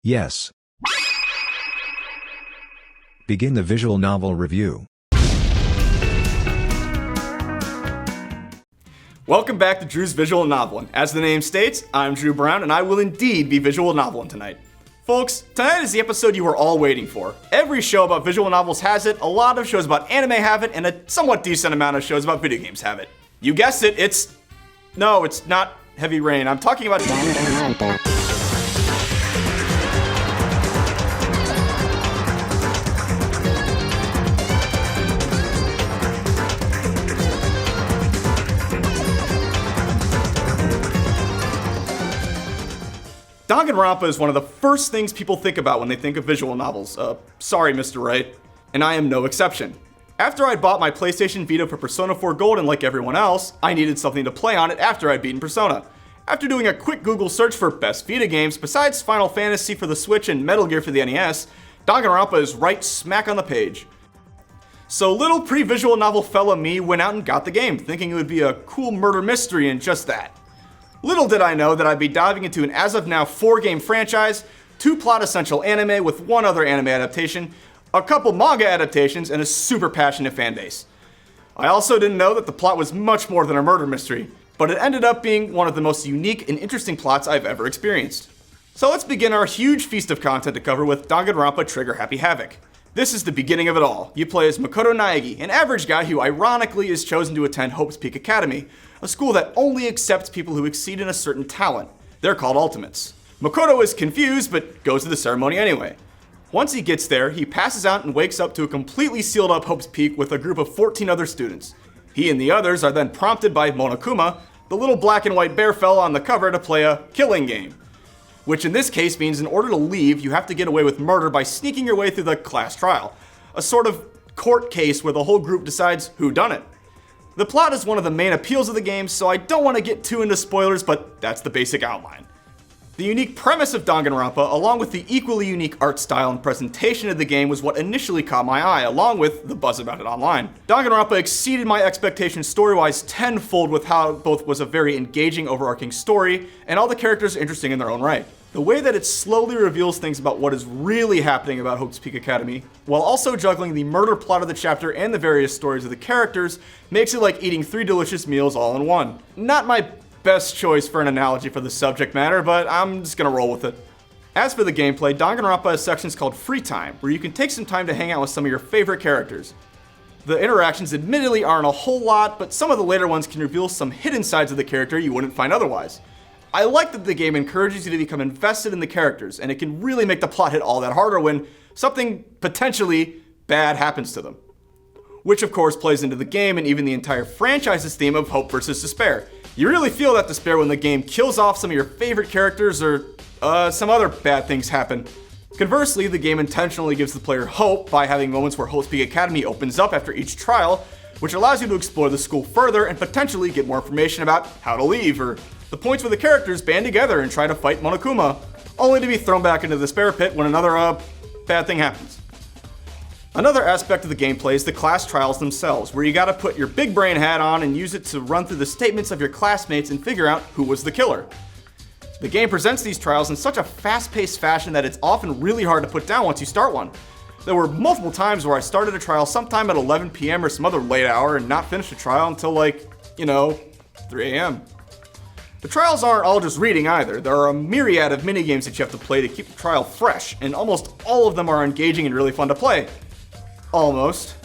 Yes. Begin the visual novel review. Welcome back to Drew's Visual Novelin. As the name states, I'm Drew Brown, and I will indeed be visual novelin tonight. Folks, tonight is the episode you were all waiting for. Every show about visual novels has it, a lot of shows about anime have it, and a somewhat decent amount of shows about video games have it. You guessed it, it's not Heavy Rain. I'm talking about Danganronpa. Danganronpa is one of the first things people think about when they think of visual novels. Sorry, Mr. Wright. And I am no exception. After I'd bought my PlayStation Vita for Persona 4 Gold, and like everyone else, I needed something to play on it after I'd beaten Persona. After doing a quick Google search for best Vita games, besides Final Fantasy for the Switch and Metal Gear for the NES, Danganronpa is right smack on the page. So little pre-visual novel fella me went out and got the game, thinking it would be a cool murder mystery and just that. Little did I know that I'd be diving into an as of now 4-game franchise, 2 plot essential anime with 1 other anime adaptation, a couple manga adaptations, and a super passionate fan base. I also didn't know that the plot was much more than a murder mystery, but it ended up being one of the most unique and interesting plots I've ever experienced. So let's begin our huge feast of content to cover with Danganronpa Trigger Happy Havoc. This is the beginning of it all. You play as Makoto Naegi, an average guy who ironically is chosen to attend Hope's Peak Academy, a school that only accepts people who exceed in a certain talent. They're called Ultimates. Makoto is confused, but goes to the ceremony anyway. Once he gets there, he passes out and wakes up to a completely sealed up Hope's Peak with a group of 14 other students. He and the others are then prompted by Monokuma, the little black and white bear fella on the cover, to play a killing game. Which in this case means in order to leave, you have to get away with murder by sneaking your way through the class trial. A sort of court case where the whole group decides who done it. The plot is one of the main appeals of the game, so I don't want to get too into spoilers, but that's the basic outline. The unique premise of Danganronpa, along with the equally unique art style and presentation of the game, was what initially caught my eye, along with the buzz about it online. Danganronpa exceeded my expectations story-wise tenfold with how it both was a very engaging overarching story, and all the characters interesting in their own right. The way that it slowly reveals things about what is really happening about Hope's Peak Academy, while also juggling the murder plot of the chapter and the various stories of the characters, makes it like eating 3 delicious meals all in one. Not my best choice for an analogy for the subject matter, but I'm just gonna roll with it. As for the gameplay, Danganronpa has sections called Free Time, where you can take some time to hang out with some of your favorite characters. The interactions admittedly aren't a whole lot, but some of the later ones can reveal some hidden sides of the character you wouldn't find otherwise. I like that the game encourages you to become invested in the characters, and it can really make the plot hit all that harder when something potentially bad happens to them. Which of course plays into the game and even the entire franchise's theme of hope versus despair. You really feel that despair when the game kills off some of your favorite characters or some other bad things happen. Conversely, the game intentionally gives the player hope by having moments where Hope's Peak Academy opens up after each trial, which allows you to explore the school further and potentially get more information about how to leave, or the points where the characters band together and try to fight Monokuma, only to be thrown back into the despair pit when another bad thing happens. Another aspect of the gameplay is the class trials themselves, where you gotta put your big brain hat on and use it to run through the statements of your classmates and figure out who was the killer. The game presents these trials in such a fast-paced fashion that it's often really hard to put down once you start one. There were multiple times where I started a trial sometime at 11 p.m. or some other late hour and not finished a trial until 3 a.m. The trials aren't all just reading either. There are a myriad of minigames that you have to play to keep the trial fresh, and almost all of them are engaging and really fun to play. Almost.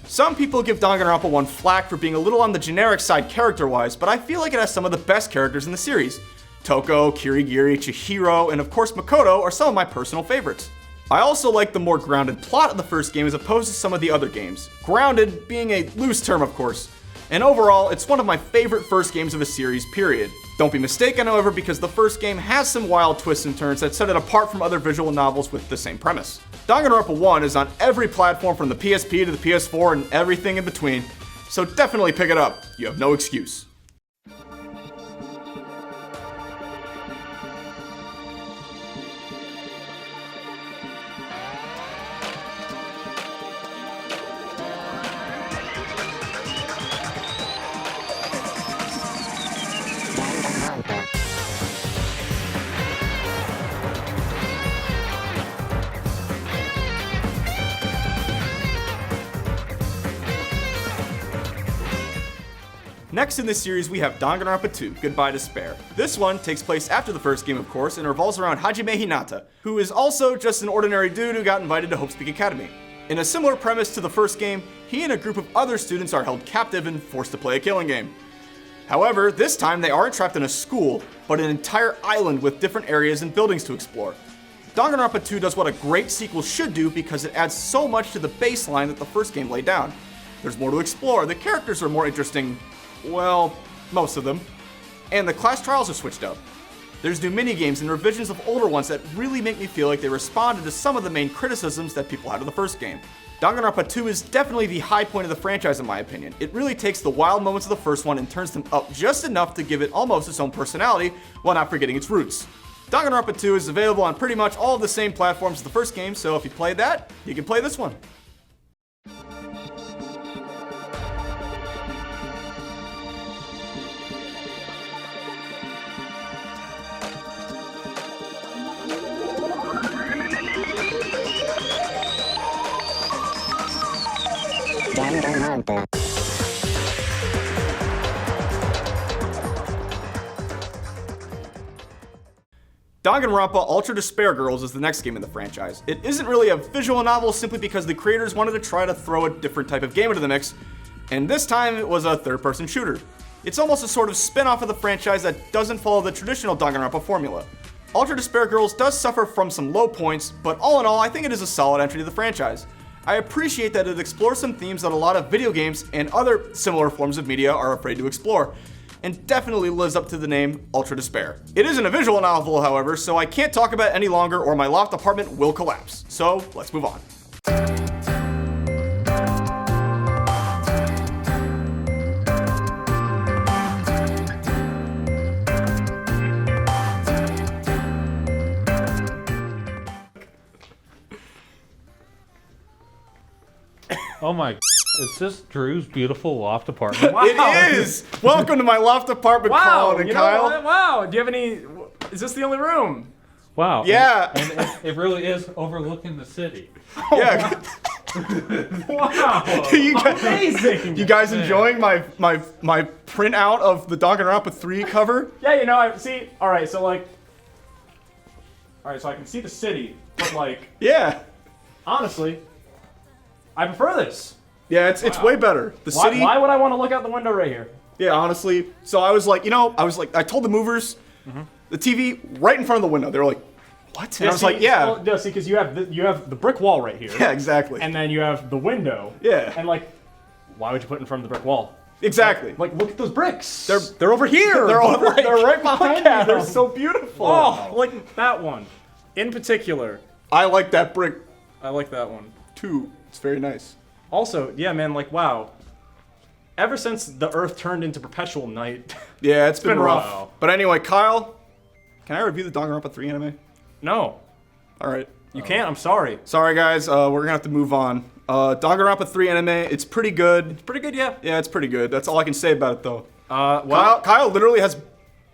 Some people give Danganronpa 1 flack for being a little on the generic side character-wise, but I feel like it has some of the best characters in the series. Toko, Kirigiri, Chihiro, and of course Makoto are some of my personal favorites. I also like the more grounded plot of the first game as opposed to some of the other games. Grounded being a loose term, of course. And overall, it's one of my favorite first games of a series, period. Don't be mistaken, however, because the first game has some wild twists and turns that set it apart from other visual novels with the same premise. Danganronpa 1 is on every platform from the PSP to the PS4 and everything in between, so definitely pick it up. You have no excuse. Next in this series, we have Danganronpa 2, Goodbye Despair. This one takes place after the first game, of course, and revolves around Hajime Hinata, who is also just an ordinary dude who got invited to Hope's Peak Academy. In a similar premise to the first game, he and a group of other students are held captive and forced to play a killing game. However, this time they aren't trapped in a school, but an entire island with different areas and buildings to explore. Danganronpa 2 does what a great sequel should do because it adds so much to the baseline that the first game laid down. There's more to explore, the characters are more interesting, well, most of them, and the class trials are switched up. There's new minigames and revisions of older ones that really make me feel like they responded to some of the main criticisms that people had of the first game. Danganronpa 2 is definitely the high point of the franchise in my opinion. It really takes the wild moments of the first one and turns them up just enough to give it almost its own personality while not forgetting its roots. Danganronpa 2 is available on pretty much all of the same platforms as the first game, so if you played that, you can play this one. Danganronpa. Danganronpa Ultra Despair Girls is the next game in the franchise. It isn't really a visual novel simply because the creators wanted to try to throw a different type of game into the mix, and this time it was a third-person shooter. It's almost a sort of spin-off of the franchise that doesn't follow the traditional Danganronpa formula. Ultra Despair Girls does suffer from some low points, but all in all, I think it is a solid entry to the franchise. I appreciate that it explores some themes that a lot of video games and other similar forms of media are afraid to explore, and definitely lives up to the name Ultra Despair. It isn't a visual novel, however, so I can't talk about it any longer or my loft apartment will collapse. So let's move on. Oh my, is this Drew's beautiful loft apartment? Wow. It is! Welcome to my loft apartment, Wow, Colin and you know Kyle. what? Wow, do you have any, is this the only room? Wow. Yeah. And it really is overlooking the city. Yeah. Wow, You guys- amazing. You guys enjoying my printout of the Danganronpa 3 cover? Yeah, you know, I see, alright, so like, alright, so I can see the city, but like, Yeah. honestly, I prefer this. Yeah, it's way better. The Why, city. why would I want to look out the window right here? Yeah, honestly. So I was like, I told the movers, the TV right in front of the window. They were like, what? And I was like, yeah. Well, yeah, see, because you have the brick wall right here. Yeah, exactly. And then you have the window. Yeah. And like, why would you put it in front of the brick wall? Exactly. Like, look at those bricks. They're over here. They're right behind look me. at They're them. so beautiful. Oh, like that one. In particular, I like that brick I like that one. too. It's very nice. Also, yeah, man, like, wow. Ever since the Earth turned into perpetual night. Yeah, it's been rough. rough. But anyway, Kyle, can I review the Danganronpa 3 anime? No, All right. you can't. I'm sorry. Sorry, guys. We're gonna have to move on. Danganronpa 3 anime. It's pretty good. Pretty good, yeah. Yeah, it's pretty good. That's all I can say about it, though. Well, Kyle literally has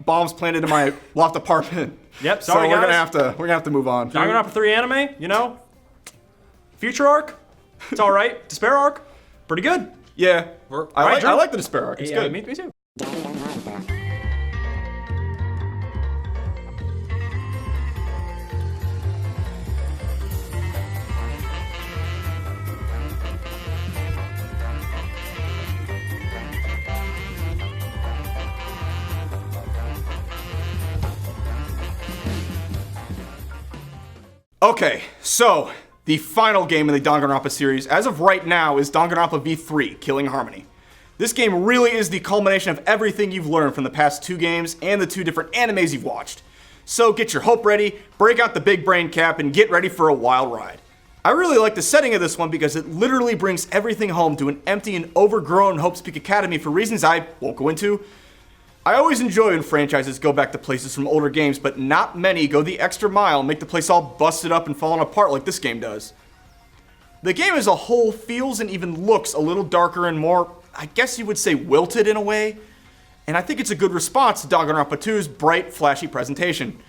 bombs planted in my loft apartment. Yep, sorry, so we're guys. gonna have to move on. Danganronpa 3 anime, you know? Future arc, it's all right. Despair arc, pretty good. Yeah, Right, Drew? I like the Despair arc. It's Yeah, good. me too. Danganronpa. Okay, so the final game in the Danganronpa series, as of right now, is Danganronpa V3: Killing Harmony. This game really is the culmination of everything you've learned from the past two games and the two different animes you've watched. So get your hope ready, break out the big brain cap, and get ready for a wild ride. I really like the setting of this one because it literally brings everything home to an empty and overgrown Hope's Peak Academy for reasons I won't go into. I always enjoy when franchises go back to places from older games, but not many go the extra mile and make the place all busted up and falling apart like this game does. The game as a whole feels and even looks a little darker and more, I guess you would say, wilted in a way, and I think it's a good response to Danganronpa 2's bright, flashy presentation.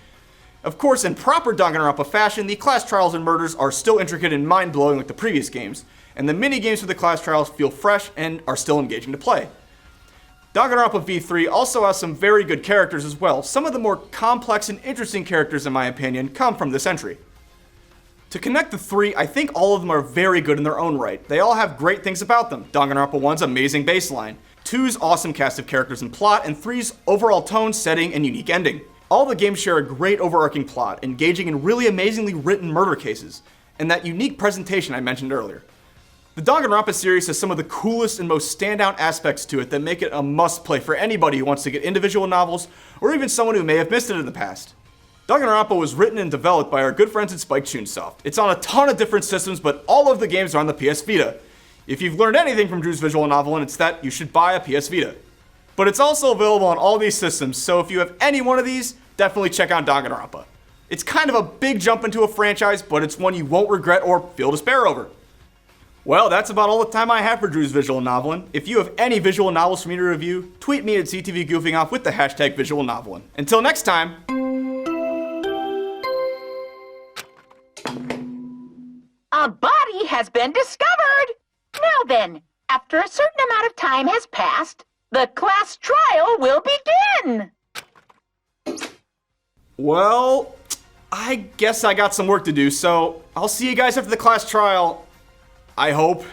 Of course, in proper Danganronpa fashion, the class trials and murders are still intricate and mind-blowing like the previous games, and the mini-games for the class trials feel fresh and are still engaging to play. Danganronpa V3 also has some very good characters as well. Some of the more complex and interesting characters, in my opinion, come from this entry. To connect the three, I think all of them are very good in their own right. They all have great things about them. Danganronpa 1's amazing baseline, 2's awesome cast of characters and plot, and 3's overall tone, setting, and unique ending. All the games share a great overarching plot, engaging in really amazingly written murder cases, and that unique presentation I mentioned earlier. The Danganronpa series has some of the coolest and most standout aspects to it that make it a must-play for anybody who wants to get into visual novels, or even someone who may have missed it in the past. Danganronpa was written and developed by our good friends at Spike Chunsoft. It's on a ton of different systems, but all of the games are on the PS Vita. If you've learned anything from Drew's visual novel, and it's that you should buy a PS Vita. But it's also available on all these systems, so if you have any one of these, definitely check out Danganronpa. It's kind of a big jump into a franchise, but it's one you won't regret or feel despair over. Well, that's about all the time I have for Drew's Visual Novelin. If you have any visual novels for me to review, tweet me at CTV Goofing Off with the hashtag Visual Novelin. Until next time. A body has been discovered! Now then, after a certain amount of time has passed, the class trial will begin! Well, I guess I got some work to do, so I'll see you guys after the class trial. I hope.